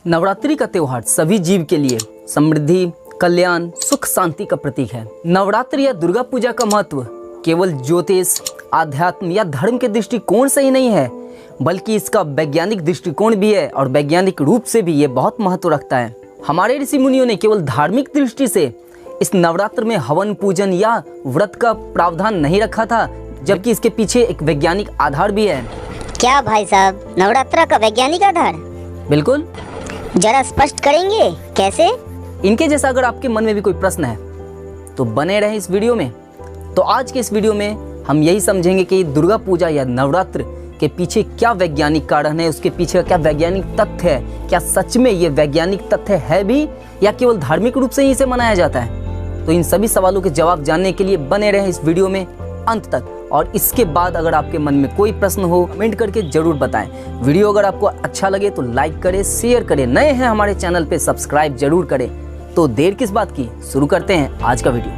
नवरात्रि का त्योहार सभी जीव के लिए समृद्धि, कल्याण, सुख, शांति का प्रतीक है। नवरात्रि या दुर्गा पूजा का महत्व केवल ज्योतिष, आध्यात्म या धर्म के दृष्टिकोण से ही नहीं है, बल्कि इसका वैज्ञानिक दृष्टिकोण भी है और वैज्ञानिक रूप से भी ये बहुत महत्व रखता है। हमारे ऋषि मुनियों ने केवल धार्मिक दृष्टि से इस नवरात्र में हवन, पूजन या व्रत का प्रावधान नहीं रखा था, जबकि इसके पीछे एक वैज्ञानिक आधार भी है। क्या भाई साहब, नवरात्र का वैज्ञानिक आधार? बिल्कुल। जरा स्पष्ट करेंगे कैसे? इनके जैसा अगर आपके मन में भी कोई प्रश्न है तो बने रहे इस वीडियो में। तो आज के इस वीडियो में हम यही समझेंगे कि दुर्गा पूजा या नवरात्र के पीछे क्या वैज्ञानिक कारण है, उसके पीछे क्या वैज्ञानिक तथ्य है, क्या सच में ये वैज्ञानिक तथ्य है भी या केवल धार्मिक रूप से ही इसे मनाया जाता है। तो इन सभी सवालों के जवाब जानने के लिए बने रहे इस वीडियो में अंत तक। और इसके बाद अगर आपके मन में कोई प्रश्न हो कमेंट करके जरूर बताएं। वीडियो अगर आपको अच्छा लगे तो लाइक करें, शेयर करें, नए हैं हमारे चैनल पे सब्सक्राइब जरूर करें। तो देर किस बात की, शुरू करते हैं आज का वीडियो।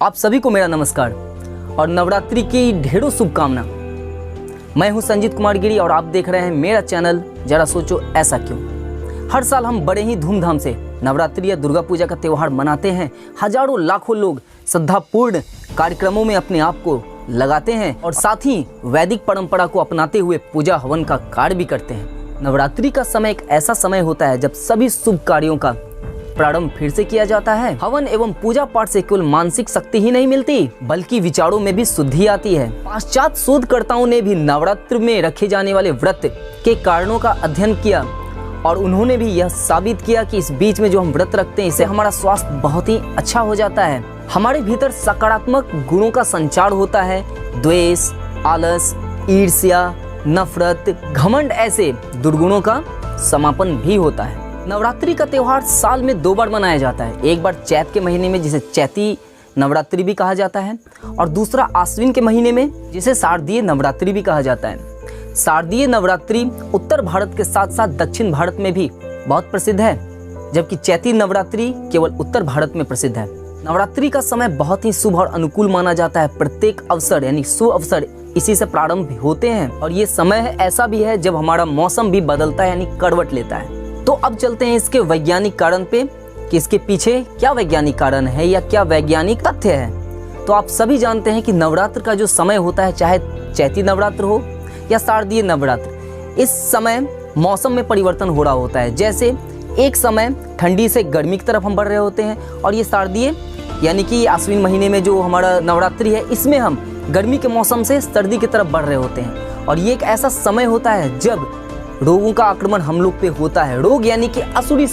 आप सभी को मेरा नमस्कार और नवरात्रि की ढेरों शुभकामना। मैं हूं संजीत कुमार गिरी और आप देख रहे हैं मेरा चैनल जरा सोचो ऐसा क्यों। हर साल हम बड़े ही धूमधाम से नवरात्रि या दुर्गा पूजा का त्यौहार मनाते हैं। हजारों लाखों लोग श्रद्धापूर्ण कार्यक्रमों में अपने आप को लगाते हैं और साथ ही वैदिक परंपरा को अपनाते हुए पूजा हवन का कार्य भी करते हैं। नवरात्रि का समय एक ऐसा समय होता है जब सभी शुभ कार्यों का प्रारंभ फिर से किया जाता है। हवन एवं पूजा पाठ से केवल मानसिक शक्ति ही नहीं मिलती, बल्कि विचारों में भी शुद्धि आती है। पाश्चात्य शोधकर्ताओं ने भी नवरात्र में रखे जाने वाले व्रत के कारणों का अध्ययन किया और उन्होंने भी यह साबित किया कि इस बीच में जो हम व्रत रखते हैं इससे हमारा स्वास्थ्य बहुत ही अच्छा हो जाता है। हमारे भीतर सकारात्मक गुणों का संचार होता है। द्वेष, आलस, ईर्ष्या, नफरत, घमंड ऐसे दुर्गुणों का समापन भी होता है। नवरात्रि का त्योहार साल में 2 बार मनाया जाता है। एक बार चैत के महीने में जिसे चैती नवरात्रि भी कहा जाता है और दूसरा आश्विन के महीने में जिसे शारदीय नवरात्रि भी कहा जाता है। शारदीय नवरात्रि उत्तर भारत के साथ साथ दक्षिण भारत में भी बहुत प्रसिद्ध है, जबकि चैती नवरात्रि केवल उत्तर भारत में प्रसिद्ध है। नवरात्रि का समय बहुत ही शुभ और अनुकूल माना जाता है। प्रत्येक अवसर यानी शुभ अवसर इसी से प्रारंभ होते हैं और ये समय ऐसा भी है जब हमारा मौसम भी बदलता है यानी करवट लेता है। तो अब चलते हैं इसके वैज्ञानिक कारण पे कि इसके पीछे क्या वैज्ञानिक कारण है या क्या वैज्ञानिक तथ्य है। तो आप सभी जानते हैं कि नवरात्र का जो समय होता है, चाहे चैती नवरात्र हो या शारदीय नवरात्र, इस समय मौसम में परिवर्तन हो रहा होता है। जैसे एक समय ठंडी से गर्मी की तरफ हम बढ़ रहे होते हैं और ये शारदीय यानी कि आश्विन महीने में जो हमारा नवरात्रि है इसमें हम गर्मी के मौसम से सर्दी की तरफ बढ़ रहे होते हैं। और ये एक ऐसा समय होता है जब रोगों का आक्रमण हम लोग पे होता है। रोग यानी कि असुरी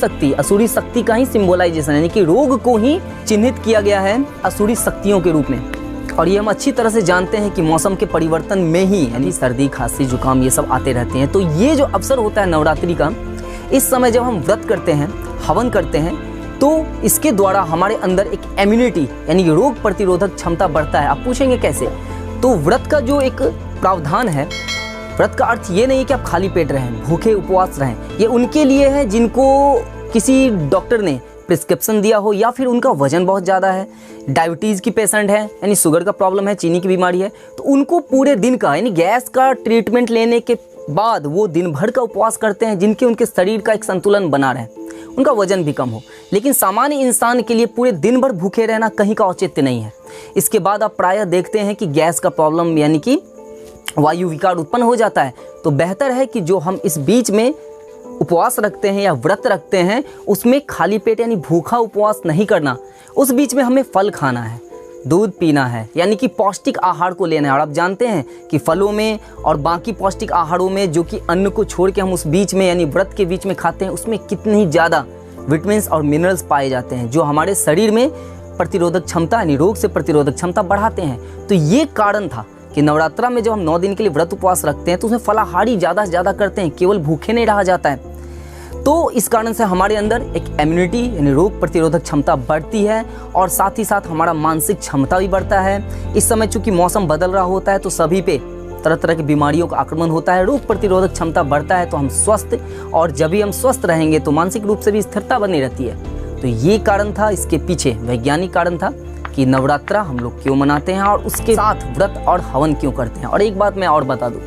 शक्ति का ही सिंबलाइजेशन यानी कि रोग को ही चिन्हित किया गया है असुरी शक्तियों के रूप में। और ये हम अच्छी तरह से जानते हैं कि मौसम के परिवर्तन में ही यानी सर्दी, खांसी, जुकाम ये सब आते रहते हैं। तो ये जो अवसर होता है नवरात्रि का, इस समय जब हम व्रत करते हैं, हवन करते हैं, तो इसके द्वारा हमारे अंदर एक इम्यूनिटी यानी रोग प्रतिरोधक क्षमता बढ़ता है। आप पूछेंगे कैसे? तो व्रत का जो एक प्रावधान है, व्रत का अर्थ ये नहीं कि आप खाली पेट रहें, भूखे उपवास रहें। ये उनके लिए है जिनको किसी डॉक्टर ने प्रिस्क्रिप्शन दिया हो या फिर उनका वजन बहुत ज़्यादा है, डायबिटीज़ की पेशेंट है यानी शुगर का प्रॉब्लम है, चीनी की बीमारी है, तो उनको पूरे दिन का यानी गैस का ट्रीटमेंट लेने के बाद वो दिन भर का उपवास करते हैं, जिनके उनके शरीर का एक संतुलन बना रहे, उनका वजन भी कम हो। लेकिन सामान्य इंसान के लिए पूरे दिन भर भूखे रहना कहीं का औचित्य नहीं है। इसके बाद आप प्रायः देखते हैं कि गैस का प्रॉब्लम यानी कि वायु विकार उत्पन्न हो जाता है। तो बेहतर है कि जो हम इस बीच में उपवास रखते हैं या व्रत रखते हैं उसमें खाली पेट यानी भूखा उपवास नहीं करना। उस बीच में हमें फल खाना है, दूध पीना है, यानी कि पौष्टिक आहार को लेना है। और आप जानते हैं कि फलों में और बाकी पौष्टिक आहारों में जो कि अन्न को छोड़ के हम उस बीच में यानी व्रत के बीच में खाते हैं उसमें कितनी ज़्यादा विटामिन्स और मिनरल्स पाए जाते हैं जो हमारे शरीर में प्रतिरोधक क्षमता यानी रोग से प्रतिरोधक क्षमता बढ़ाते हैं। तो ये कारण था कि नवरात्रा में जब हम 9 दिन के लिए व्रत उपवास रखते हैं तो उसमें फलाहारी ज़्यादा से ज़्यादा करते हैं, केवल भूखे नहीं रहा जाता है। तो इस कारण से हमारे अंदर एक इम्यूनिटी यानी रोग प्रतिरोधक क्षमता बढ़ती है और साथ ही साथ हमारा मानसिक क्षमता भी बढ़ता है। इस समय चूंकि मौसम बदल रहा होता है तो सभी पे तरह तरह की बीमारियों का आक्रमण होता है, रोग प्रतिरोधक क्षमता बढ़ता है तो हम स्वस्थ, और जब भी हम स्वस्थ रहेंगे तो मानसिक रूप से भी स्थिरता बनी रहती है। तो ये कारण था, इसके पीछे वैज्ञानिक कारण था कि नवरात्रा हम लोग क्यों मनाते हैं और उसके साथ व्रत और हवन क्यों करते हैं। और एक बात मैं और बता दूं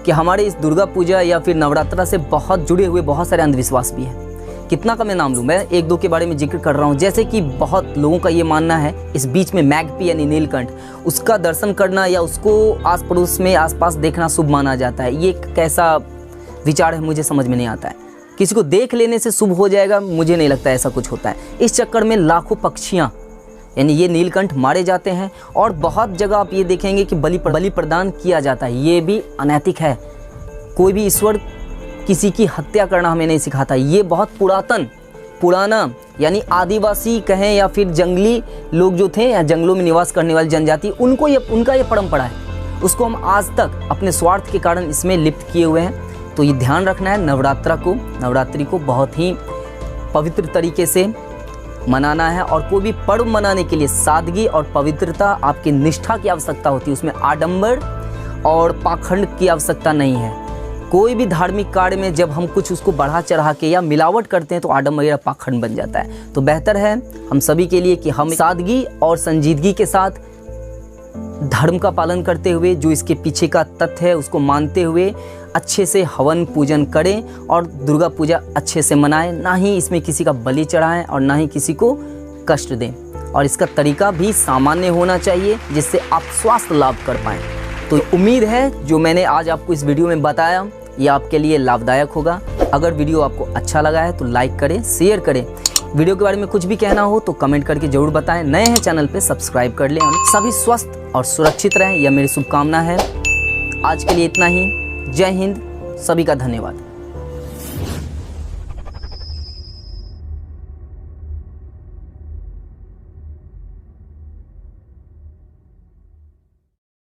कि हमारे इस दुर्गा पूजा या फिर नवरात्रा से बहुत जुड़े हुए बहुत सारे अंधविश्वास भी हैं। कितना का मैं नाम लूँ, मैं एक दो के बारे में जिक्र कर रहा हूँ। जैसे कि बहुत लोगों का ये मानना है इस बीच में मैगपी यानी नीलकंठ, उसका दर्शन करना या उसको आस पड़ोस में आसपास देखना शुभ माना जाता है। ये कैसा विचार है मुझे समझ में नहीं आता है। किसी को देख लेने से शुभ हो जाएगा, मुझे नहीं लगता ऐसा कुछ होता है। इस चक्कर में लाखों पक्षियाँ यानी ये नीलकंठ मारे जाते हैं और बहुत जगह आप ये देखेंगे कि बलि प्रदान किया जाता है। ये भी अनैतिक है। कोई भी ईश्वर किसी की हत्या करना हमें नहीं सिखाता। ये बहुत पुराना यानी आदिवासी कहें या फिर जंगली लोग जो थे या जंगलों में निवास करने वाली जनजाति, उनका ये परंपरा है। उसको हम आज तक अपने स्वार्थ के कारण इसमें लिप्त किए हुए हैं। तो ये ध्यान रखना है, नवरात्रि को बहुत ही पवित्र तरीके से मनाना है। और कोई भी पर्व मनाने के लिए सादगी और पवित्रता, आपकी निष्ठा की आवश्यकता होती है। उसमें आडंबर और पाखंड की आवश्यकता नहीं है। कोई भी धार्मिक कार्य में जब हम कुछ उसको बढ़ा चढ़ा के या मिलावट करते हैं तो आडंबर या पाखंड बन जाता है। तो बेहतर है हम सभी के लिए कि हम सादगी और संजीदगी के साथ धर्म का पालन करते हुए, जो इसके पीछे का तथ्य है उसको मानते हुए अच्छे से हवन पूजन करें और दुर्गा पूजा अच्छे से मनाएं। ना ही इसमें किसी का बलि चढ़ाएं और ना ही किसी को कष्ट दें। और इसका तरीका भी सामान्य होना चाहिए जिससे आप स्वास्थ्य लाभ कर पाएं। तो उम्मीद है जो मैंने आज आपको इस वीडियो में बताया ये आपके लिए लाभदायक होगा। अगर वीडियो आपको अच्छा लगा है तो लाइक करें, शेयर करें। वीडियो के बारे में कुछ भी कहना हो तो कमेंट करके जरूर बताएं। नए हैं चैनल पे सब्सक्राइब कर लें। सभी स्वस्थ और सुरक्षित रहें, यह मेरी शुभकामना है। आज के लिए इतना ही। जय हिंद, सभी का धन्यवाद।